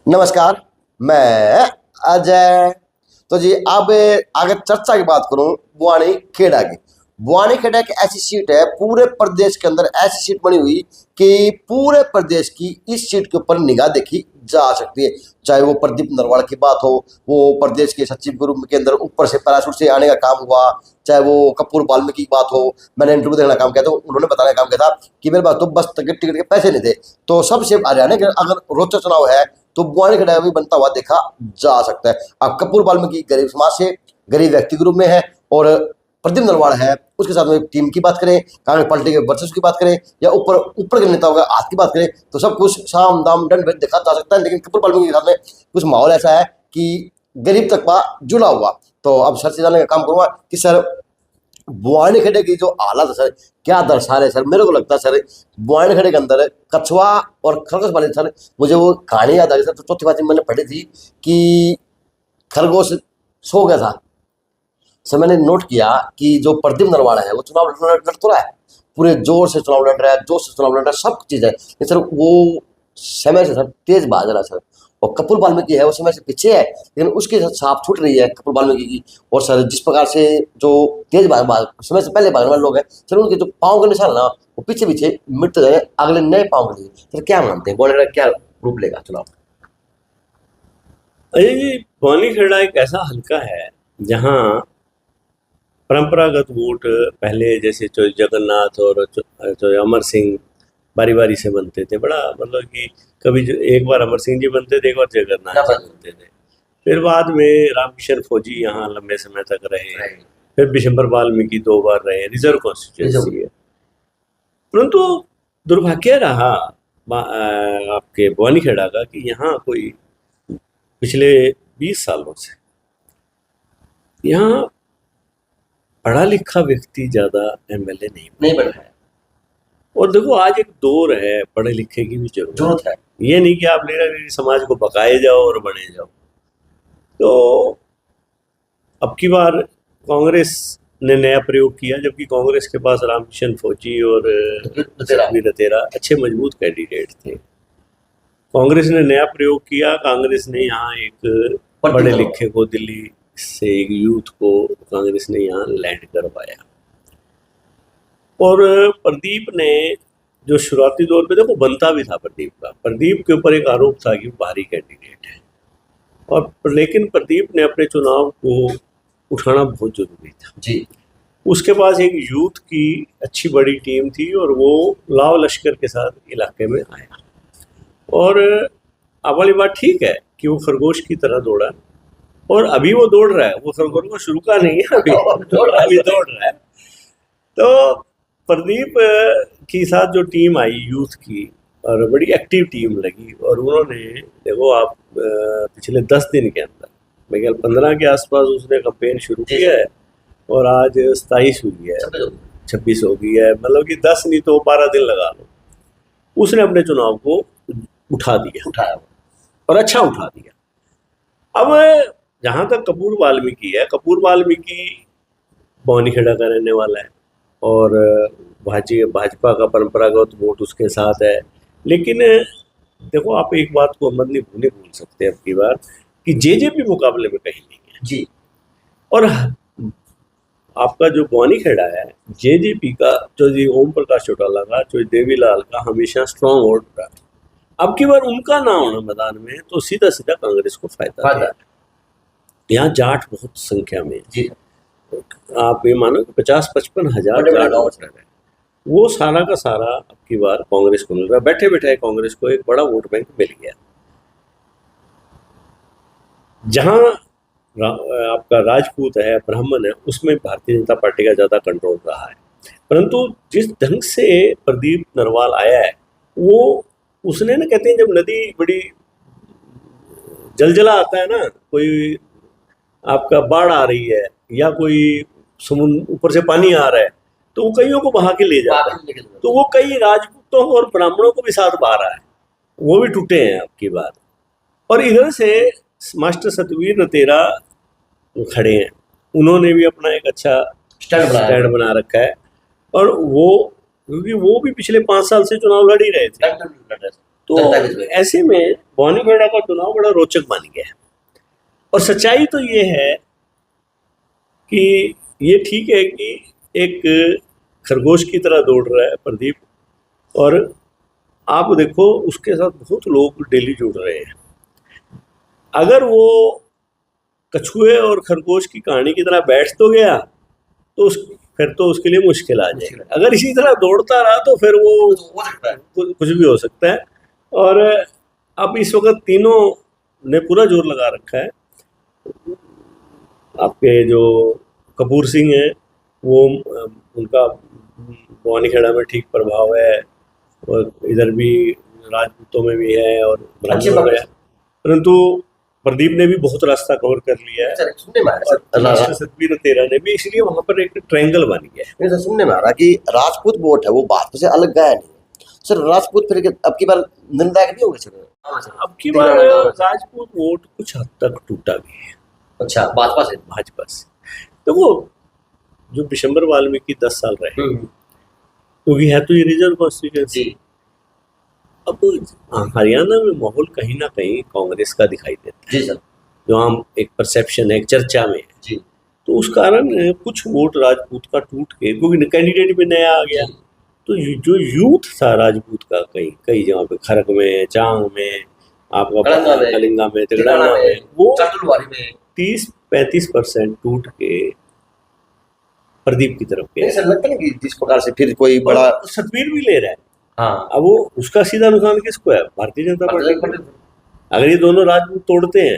नमस्कार, मैं अजय। तो जी अब अगर चर्चा की बात करूं बुआनी खेड़ा की। बुआनी खेड़ा एक ऐसी सीट है पूरे प्रदेश के अंदर, ऐसी सीट बनी हुई कि पूरे प्रदेश की इस सीट के ऊपर निगाह देखी जा सकती है। चाहे वो प्रदीप नरवाल की बात हो, वो प्रदेश के सचिव ग्रुप के अंदर ऊपर से पैराशूट से आने का काम हुआ, चाहे वो कपूर वाल्मीकि की बात हो। मैंने इंटरव्यू देने का काम किया तो उन्होंने बताने का काम किया था कि मेरे पास तो बस टिकट के पैसे नहीं थे। तो सबसे हरियाणा के अगर रोचक चुनाव है तो बुआनी खेड़ा भी बनता हुआ देखा जा सकता है। अब कपूर वाल्मीकि गरीब समाज से, गरीब व्यक्ति ग्रुप में है, और प्रदीप नरवाल है, उसके साथ में टीम की बात करें, कांग्रेस पार्टी के वर्चस्व की बात करें, या ऊपर ऊपर के नेताओं का हाथ की बात करें, तो सब कुछ साम दाम दंड भेद देखा जा सकता है। लेकिन कपूर वाल्मीकि के साथ में कुछ माहौल ऐसा है कि गरीब तबका जुड़ा हुआ। तो अब सर से जानने का काम करूंगा कि सर बुआनी खेड़े की जो हालत है सर, क्या दर्शा रहे सर। मेरे को लगता है सर बुआनी खेड़े के अंदर कछुआ और खरगोश वाले सर, मुझे वो कहानी याद आ गई सर। तो चौथी बात मैंने पढ़ी थी कि खरगोश सो गया था सर। मैंने नोट किया कि जो प्रदीप नरवाल है वो चुनाव लड़ तो रहा है, पूरे जोर से चुनाव लड़ रहा है, जोर से चुनाव लड़ रहा है, सब चीज़ है। लेकिन सर वो समय से सर तेज भाग रहा है सर। और कपूर वाल्मीकि है वो समय से पीछे है, लेकिन उसकी छाप छूट रही है कपूर वाल्मीकि की। और सर जिस प्रकार से जो तेज समय से पहले भागने वाले लोग हैं सर, उनके जो पाँव के निशान ना वो पीछे पीछे मिटते जाए अगले नए पाँव के लिए। सर क्या मानते हैं बॉर्डर का क्या रूप लेगा चुनाव? अजय जी, बौनी खेड़ा एक ऐसा हल्का है जहाँ परंपरागत वोट पहले जैसे जगन्नाथ और अमर सिंह बारी बारी से बनते थे। बड़ा मतलब कि कभी एक बार अमर सिंह जी बनते थे, एक बार जगन्नाथ जी बनते थे। फिर बाद में रामकिशन फौजी यहाँ लंबे समय तक रहे। फिर बिशंबर वाल्मीकि 2 बार रहे, रिजर्व कॉन्स्टिट्यूंसी है। परंतु दुर्भाग्य रहा आपके बौनी खेड़ा का कि यहाँ कोई पिछले 20 सालों से यहाँ पढ़ा लिखा व्यक्ति ज्यादा एमएलए नहीं बन रहा है। और देखो आज एक दौर है, पढ़े लिखे की भी जरूरत है। ये नहीं कि आप लीडर समाज को बकाए जाओ और बने जाओ। तो अब की बार कांग्रेस ने नया प्रयोग किया, जबकि कांग्रेस के पास रामकिशन फौजी और लतेरा अच्छे मजबूत कैंडिडेट थे। कांग्रेस ने नया प्रयोग किया, कांग्रेस ने यहाँ एक पढ़े लिखे को, दिल्ली से एक यूथ को कांग्रेस ने यहाँ लैंड करवाया। और प्रदीप ने जो शुरुआती दौर पे, देखो बनता भी था प्रदीप का, प्रदीप के ऊपर एक आरोप था कि बाहरी कैंडिडेट है, और लेकिन प्रदीप ने अपने चुनाव को उठाना बहुत जरूरी था जी। उसके पास एक यूथ की अच्छी बड़ी टीम थी और वो लाव लश्कर के साथ इलाके में आया। और अब वाली बात ठीक है कि वो खरगोश की तरह दौड़ा, और अभी वो दौड़ रहा है, वो खरगोश को शुरू का नहीं है, अभी दौड़ रहा है। तो प्रदीप के साथ जो टीम आई यूथ की, और बड़ी एक्टिव टीम लगी, और उन्होंने देखो आप पिछले 10 दिन के अंदर, मैं ख्याल 15 के आसपास उसने कैंपेन शुरू किया है, और आज 27 हुई है, 26 हो गई है, मतलब कि 10 नहीं तो 12 दिन लगा लो। उसने अपने चुनाव को उठाया और अच्छा उठा दिया। अब जहाँ तक कपूर वाल्मीकि है, कपूर वाल्मीकि बौनी खेड़ा का रहने वाला है, और भाजपा का परंपरागत वोट उसके साथ है। लेकिन देखो आप एक बात को मत नहीं भूल सकते अब की बार कि जेजेपी मुकाबले में कहीं नहीं है जी। और आपका जो बौनी खेड़ा है, जेजेपी का जो जी ओम प्रकाश चौटाला का, जो देवीलाल का हमेशा स्ट्रॉन्ग वोट रहा। अब की बार उनका ना होना मैदान में तो सीधा सीधा कांग्रेस को फायदा है। यहाँ जाट बहुत संख्या में जी। आप ये मानो कि 50-55 हजार जाट वोटर है, वो सारा का सारा अब की बार कांग्रेस को मिल रहा है। बैठे बैठे कांग्रेस को एक बड़ा वोट बैंक मिल गया। जहां आपका राजपूत है, ब्राह्मण है, उसमें भारतीय जनता पार्टी का ज्यादा कंट्रोल रहा है। परंतु जिस ढंग से प्रदीप नरवाल आया है, वो उसने ना, कहते हैं जब नदी बड़ी जलजला आता है ना, कोई आपका बाढ़ आ रही है या कोई समुद्र ऊपर से पानी आ रहा है, तो वो कईयों को बहा के ले जाता है। तो वो कई राजपूतों और ब्राह्मणों को भी साथ बहा रहा है, वो भी टूटे हैं अब की बार। और इधर से मास्टर सतवीर लतेरा खड़े हैं, उन्होंने भी अपना एक अच्छा स्टैंड बना रखा है। और वो, क्योंकि वो भी पिछले 5 साल से चुनाव लड़ ही रहे थे, तो ऐसे में बौनीखेड़ा का चुनाव बड़ा रोचक बन गया है। और सच्चाई तो ये है कि ये ठीक है कि एक खरगोश की तरह दौड़ रहा है प्रदीप, और आप देखो उसके साथ बहुत लोग डेली जुड़ रहे हैं। अगर वो कछुए और खरगोश की कहानी की तरह बैठ तो गया तो फिर तो उसके लिए मुश्किल आ जाएगी। अगर इसी तरह दौड़ता रहा तो फिर वो हो सकता है, कुछ भी हो सकता है। और अब इस वक्त तीनों ने पूरा जोर लगा रखा है। आपके जो कपूर सिंह है वो उनका बौनीखेड़ा में ठीक प्रभाव है, और इधर भी राजपूतों में भी है और ब्राह्मणों में है, परंतु प्रदीप ने भी बहुत रास्ता कवर कर लिया है। सतबीर तेरा ने भी, इसलिए वहां पर एक ट्रायंगल बन गया है। सुनने में आ रहा कि राजपूत वोट है वो भाजपा से अलग गया नहीं सर। राजपूत फिर अब की बार निर्णायक नहीं होंगे सर? अब की बार राजपूत वोट कुछ हद तक टूटा भी है। अच्छा, भाजपा से देखो, जो बिशंबर वाल्मीकि 10 साल रहे, क्योंकि है तो ये रिजर्व कॉन्स्टिट्यूएंसी। अब हरियाणा में माहौल कहीं ना कहीं कांग्रेस का दिखाई देता है, जी सर, जो हम एक परसेप्शन है, एक चर्चा में है जी। तो उस कारण कुछ वोट राजपूत का टूट के, क्योंकि कैंडिडेट भी नया आ गया, तो जो यूथ था राजपूत का कई जगह पे, खरक में, चांग में, आपका कलिंगा में, तिगड़ाना में, वो 30-35% टूट के प्रदीप की तरफ के। सर लगता नहीं कि जिस प्रकार से फिर कोई बड़ा सतबीर भी ले रहा है। हाँ, अब वो उसका सीधा नुकसान किसको है? भारतीय जनता पार्टी। अगर ये दोनों राजपूत तोड़ते हैं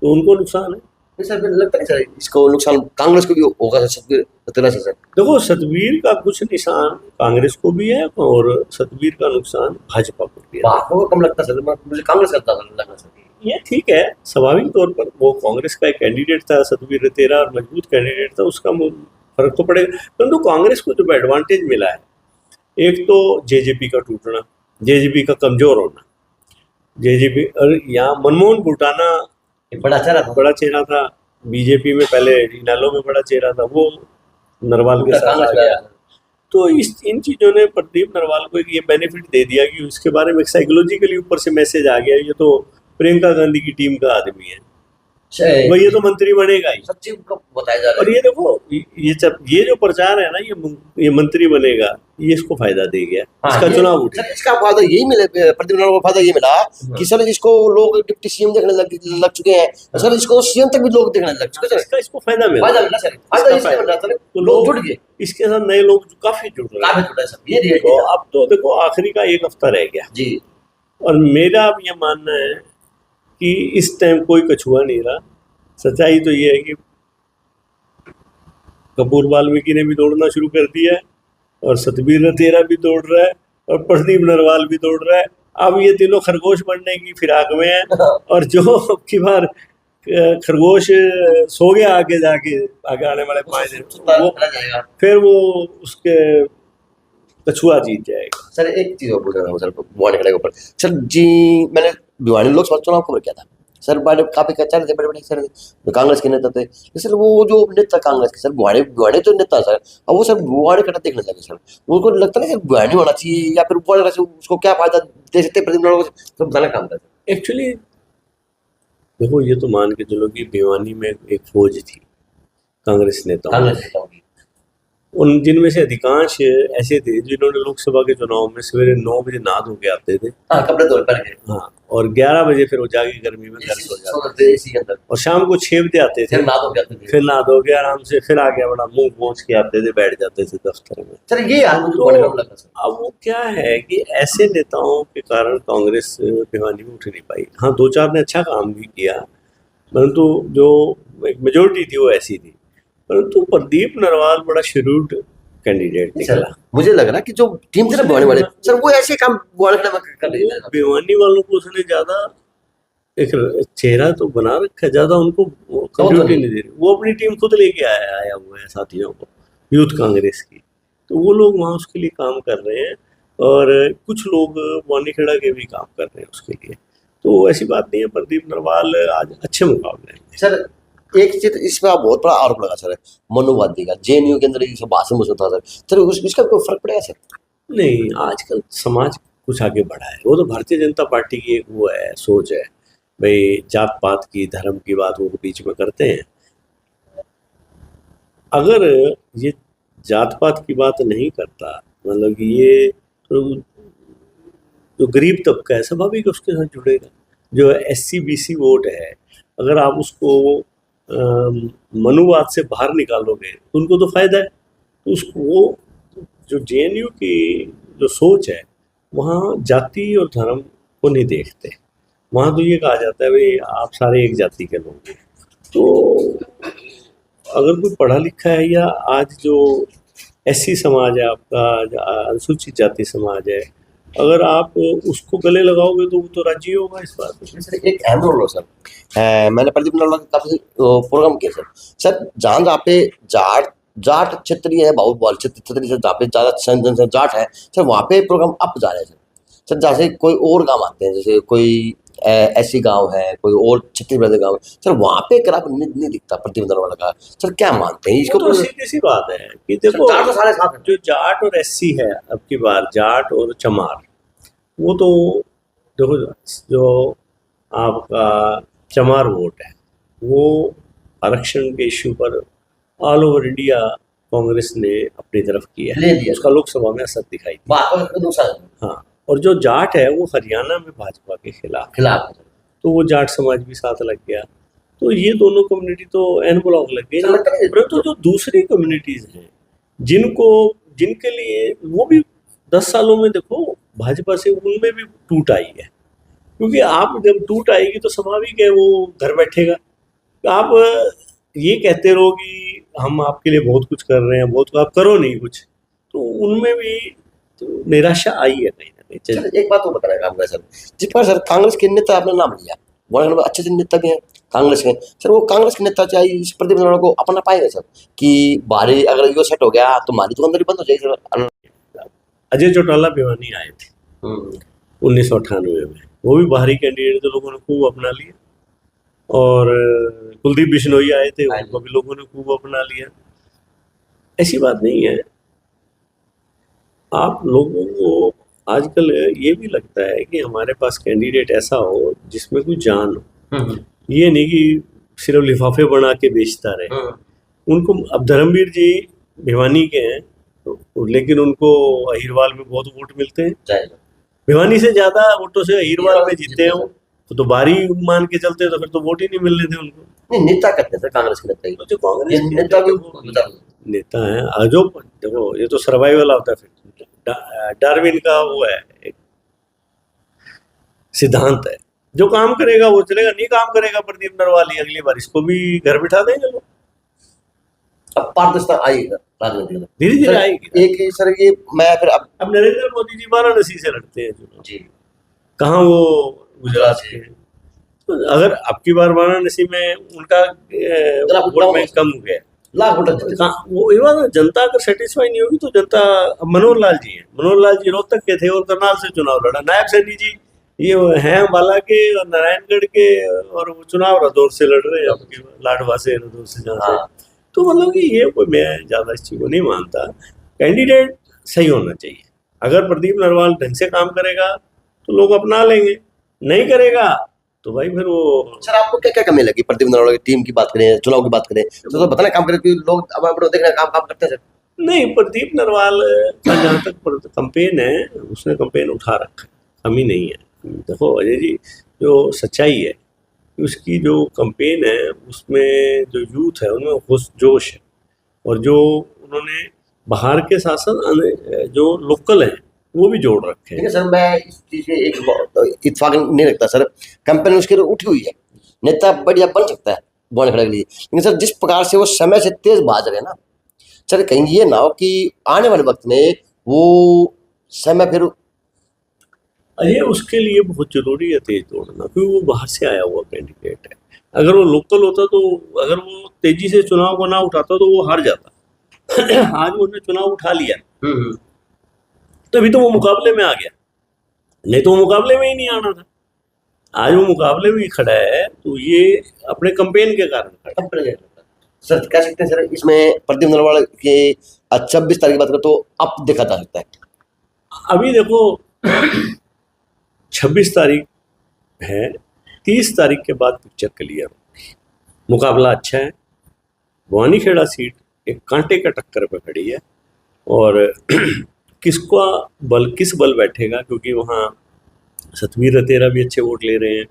तो उनको नुकसान है। सर लगता नहीं सर इसको नुकसान कांग्रेस को भी होगा सर? देखो, सतबीर का कुछ निशान कांग्रेस को भी है और सतबीर का नुकसान भाजपा को भी है। भाजपा को कम लगता सर, मुझे कांग्रेस लगता सर। ये ठीक है, स्वाभाविक तौर पर वो कांग्रेस का एक कैंडिडेट था सतबीर तेरा, और मजबूत कैंडिडेट था, उसका फर्क तो पड़ेगा। परंतु कांग्रेस को जो एडवांटेज मिला है, एक तो जेजेपी का टूटना, जेजेपी का कमजोर होना। जेजेपी और यहाँ मनमोहन भूटाना बड़ा चेहरा था बीजेपी में, पहले इनेलो में बड़ा चेहरा था, वो नरवाल के साथ आ गया। तो इन चीज़ों ने प्रदीप नरवाल को एक ये बेनिफिट दे दिया कि उसके बारे में साइकोलॉजिकली ऊपर से मैसेज आ गया, ये तो प्रियंका गांधी की टीम का आदमी है, भाई ये तो मंत्री बनेगा ही, सच्ची बताया जा रहा है। और ये देखो, ये जो प्रचार है ना, ये मंत्री बनेगा, ये इसको फायदा दे गया। हाँ, इसका चुनाव उठा, इसका फायदा यही मिले, प्रदीप नरवाल को फायदा ये मिला कि सर जिसको लोग डिप्टी सीएम देखने लग चुके हैं, सर इसको सीएम तक भी लोग देखने लग चुके हैं, इसको फायदा मिला सर, तो लोग जुड़ गए, इसके साथ नए लोग काफी जुड़ रहे हैं। तो अब तो देखो आखिरी का 1 हफ्ता रह गया जी, और मेरा अब ये मानना है कि इस टाइम कोई कछुआ नहीं रहा। सच्चाई तो ये है कि कपूर वाल्मीकि ने भी दौड़ना शुरू कर दिया है, और सतबीर तेरा भी दौड़ रहा है, और प्रदीप नरवाल भी दौड़ रहा है। अब ये तीनों खरगोश बनने की फिराक में है, और जो की बार खरगोश सो गया आगे आने वाले 5 दिन, वो फिर वो उसके कछुआ जीत जाएगा। सर एक चीज और पूछ रहा हूँ सर, बौनीखेड़ा के ऊपर सर जी, मैंने भिवानी लोकसभा चुनाव खबर किया था सर, काफी कच्चा थे, बड़े सर कांग्रेस के नेता थे सर, वो जो नेता कांग्रेस के सर भिवानी तो नेता सर, अब वो सर बौनीखेड़ा देखने लगे सर, उनको लगता नहीं सर भिवानी होना चाहिए, या फिर बौनीखेड़ा से उसको क्या फायदा दे सकते प्रदीप नरवाल को, बताना काम करते। एक्चुअली देखो, ये तो मान के चलो कि भिवानी में एक फौज थी कांग्रेस नेताओं की, उन जिनमें से अधिकांश ऐसे थे जिन्होंने लोकसभा के चुनाव में सवेरे 9 बजे नहा धो के आते थे, कपड़े धो करके, हाँ, और 11 बजे फिर वो जाके गर्मी में घर सो जाते थे, और शाम को 6 बजे आते थे, फिर नहा धो के आराम से फिर आगे बड़ा मुंह पहुंच के आते थे, बैठ जाते थे दफ्तर में। सर ये तो अब वो क्या है कि ऐसे नेताओं के कारण कांग्रेस भिवानी में उठ नहीं पाई। हाँ, 2-4 ने अच्छा काम भी किया, परंतु जो मेजोरिटी थी वो ऐसी थी। परंतु प्रदीप नरवाल बड़ा शेड्यूल्ड कैंडिडेट निकला। मुझे लग रहा कि जो टीम थे ना भिवानी वाले सर, वो ऐसे काम बौनीखेड़ा में कर रहे हैं। भिवानी वालों को उसने ज्यादा एक चेहरा तो बना रखा है, ज्यादा उनको कंट्रीब्यूट नहीं दे रही। वो अपनी टीम खुद लेके आया हुआ है साथियों को, यूथ कांग्रेस की, तो वो लोग वहाँ उसके लिए काम कर रहे हैं, और कुछ लोग बौनीखेड़ा के भी काम कर रहे हैं उसके लिए। तो ऐसी बात नहीं है, प्रदीप नरवाल आज अच्छे मुकाबले हैं सर। एक चीज इसमें आप बहुत बड़ा आरोप लगा सर मनुवादी का, जेएनयू के अंदर ये सब भाषण था सर, इसका कोई फर्क पड़ेगा सर? नहीं, आजकल समाज कुछ आगे बढ़ा है। वो तो भारतीय जनता पार्टी की एक वो है, सोच है भाई, जात पात की, धर्म की बात वो बीच में करते हैं। अगर ये जात पात की बात नहीं करता, मतलब कि ये तो जो गरीब तबका है स्वाभाविक उसके साथ जुड़ेगा। जो SC BC वोट है, अगर आप उसको मनुवाद से बाहर निकालोगे तो उनको तो फायदा है। तो उसको वो जो JNU की जो सोच है, वहाँ जाति और धर्म को नहीं देखते। वहाँ तो ये कहा जाता है भाई आप सारे एक जाति के लोग हैं। तो अगर कोई पढ़ा लिखा है, या आज जो SC समाज है आपका, अनुसूचित जाति समाज है, अगर आप उसको गले लगाओगे तो वो तो राजी होगा इस बात में। सर एक अहम रोल हो सर, मैंने प्रदीप नरवाल के काफी प्रोग्राम किए सर। सर जहाँ पे जाट जाट क्षेत्रीय है, बाहुबल क्षेत्रीय से जहाँ पे ज्यादा जनसंख्या जाट है सर, वहाँ पे प्रोग्राम अप जा रहे हैं सर। जैसे कोई और गांव आते हैं, जैसे कोई ऐसी गांव है, कोई और छत्तीसगढ़ गांव है सर, वहाँ पे कराप नहीं दिखता प्रदीप नरवाल का। सर क्या मानते हैं इसको? तो सीधी सी बात है कि देखो, जाट तो सारे साथ हैं। जो जाट और SC है, अब की बार जाट और चमार, वो तो देखो, जो आपका चमार वोट है वो आरक्षण के इश्यू पर ऑल ओवर इंडिया कांग्रेस ने अपनी तरफ किया ले है, लिया। उसका लोकसभा में असर दिखाई दिया। बात तो नुकसान हाँ, और जो जाट है वो हरियाणा में भाजपा के खिलाफ, तो वो जाट समाज भी साथ लग गया। तो ये दोनों कम्युनिटी तो एन ब्लॉक लग गई। परंतु जो दूसरी कम्युनिटीज हैं, जिनके लिए वो भी 10 सालों में देखो भाजपा से उनमें भी टूट आई है। क्योंकि आप जब टूट आएगी तो स्वाभाविक है वो घर बैठेगा। आप ये कहते रहो कि हम आपके लिए बहुत कुछ कर रहे हैं, बहुत, आप करो नहीं कुछ, तो उनमें भी तो निराशा आई है कहीं ना कहीं। सर एक बात वो बताना काम सर, जिस पर सर कांग्रेस के नेता आपने नाम लिया, वो अच्छे नेता भी हैं कांग्रेस के सर, वो कांग्रेस के नेता चाहिए इस प्रदीप नरवाल को अपना पाएंगे सर कि बारी अगर यो सेट हो गया तो हमारी दुकानदारी बंद हो जाएगी सर? अजय चौटाला भिवानी आए थे 1998 में, वो भी बाहरी कैंडिडेट थे, लोगों ने खूब अपना लिया। और कुलदीप बिश्नोई आए थे, उनको भी लोगों ने खूब अपना लिया। ऐसी बात नहीं है। आप लोगों को आजकल ये भी लगता है कि हमारे पास कैंडिडेट ऐसा हो जिसमें कोई जान हो, ये नहीं कि सिर्फ लिफाफे बना के बेचता रहे। उनको, अब धर्मवीर जी भिवानी के हैं, लेकिन उनको अहिरवाल में बहुत वोट मिलते हैं, भिवानी से ज्यादा वोटों से अहिरवाल में जीते हैं। तो बारी मान के चलते तो फिर तो वोट ही नहीं मिलने थे उनको। नहीं, नेता करते हैं सर कांग्रेस के नेता ही। तो जो कांग्रेस के नेता भी नेता है, जो देखो ये तो सर्वाइवल होता है, फिर डार्विन का वो है, एक सिद्धांत है, जो काम करेगा वो चलेगा, नहीं काम करेगा प्रदीप नरवाल अगली बार इसको भी घर बिठा देंगे लोग। अब पारदर्शिता आएगा राजनीति में, धीरे धीरे आएगी। एक सर ये मैं फिर अब नरेंद्र मोदी जी वाराणसी से लड़ते हैं चुनाव जी, कहाँ वो गुजरात के। तो अगर अब की बार वाराणसी में उनका वोट बैंक कम हो गया, लाख वोट, वो ये बात, जनता अगर सेटिस्फाई नहीं होगी तो जनता, मनोहर लाल जी हैं, मनोहर लाल जी रोहतक के थे और करनाल से चुनाव लड़ा। नायब सैनी जी ये हैं अम्बाला के और नारायणगढ़ के, और वो चुनाव रदौर से लड़ रहे हैं, आपके लाडवा से, रदौर से, जहाँ से। तो मतलब कि ये कोई, मैं ज़्यादा इस चीज़ को नहीं मानता। कैंडिडेट सही होना चाहिए। अगर प्रदीप नरवाल ढंग से काम करेगा तो लोग अपना लेंगे, नहीं करेगा तो भाई फिर वो। सर आपको क्या क्या कमी लगी प्रदीप नरवाल की टीम की बात करें, चुनाव की बात करें तो बताना काम करें कि लोग अब अपने देखना काम करते हैं सर। नहीं, प्रदीप नरवाल का जहाँ तक कंपेन है, उसने कंपेन उठा रखा है, कमी नहीं है। देखो अजय जी, जो सच्चाई है, उसकी जो कंपेन है उसमें जो यूथ है उनमें होश जोश है, और जो उन्होंने बाहर के शासन जो लोकल हैं वो भी जोड़ रखे हैं। सर मैं इस चीज से एक इत्तेफाक नहीं रखता सर, कंपनी उसके लिए उठी हुई है, नेता बढ़िया बन सकता है बोलने खड़े के लिए, लेकिन सर जिस प्रकार से वो समय से तेज भाग रहे हैं ना सर, कहीं ये ना हो कि आने वाले वक्त में वो समय फिर। अरे उसके लिए बहुत जरूरी है तेज दौड़ना, क्योंकि वो बाहर से आया हुआ कैंडिडेट है। अगर वो लोकल होता तो, अगर वो तेजी से चुनाव को ना उठाता तो वो हार जाता। आज उसने चुनाव उठा लिया, तभी तो वो मुकाबले में आ गया, नहीं तो वो मुकाबले में ही नहीं आना था। आज वो मुकाबले में ही खड़ा है, तो ये अपने कंपेन के कारण। सर कह सकते हैं सर इसमें प्रदीप नरवाल के 26 तारीख की बात करें तो अब देखा जा सकता है। अभी देखो 26 तारीख है, 30 तारीख के बाद पिक्चर क्लियर होगी। मुकाबला अच्छा है। भवानी खेड़ा सीट एक कांटे का टक्कर पे खड़ी है और किस बल बैठेगा, क्योंकि वहाँ सतवीर रतेरा भी अच्छे वोट ले रहे हैं।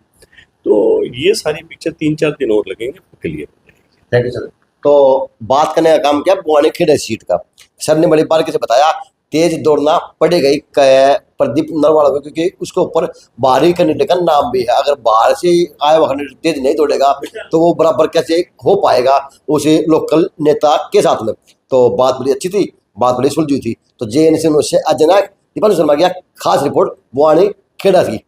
तो ये सारी पिक्चर 3-4 दिन और लगेंगे क्लियर हो जाएगी। Thank you sir. तो बात करने का काम किया बुआनी खेड़ा सीट का। सर ने बड़ी बार कैसे बताया तेज दौड़ना पड़ेगा ही प्रदीप नरवाला को, क्योंकि उसके ऊपर बाहरी कैंडिडेट का नाम भी है। अगर बाहर से आया हुआ कैंडिडेट तेज नहीं दौड़ेगा तो वो बराबर कैसे हो पाएगा उसे लोकल नेता के साथ में। तो बात बड़ी अच्छी थी, बात बड़ी सुलझी थी। तो JNC से अजनाक दीपाली शर्मा की खास रिपोर्ट बुआनी खेड़ा की।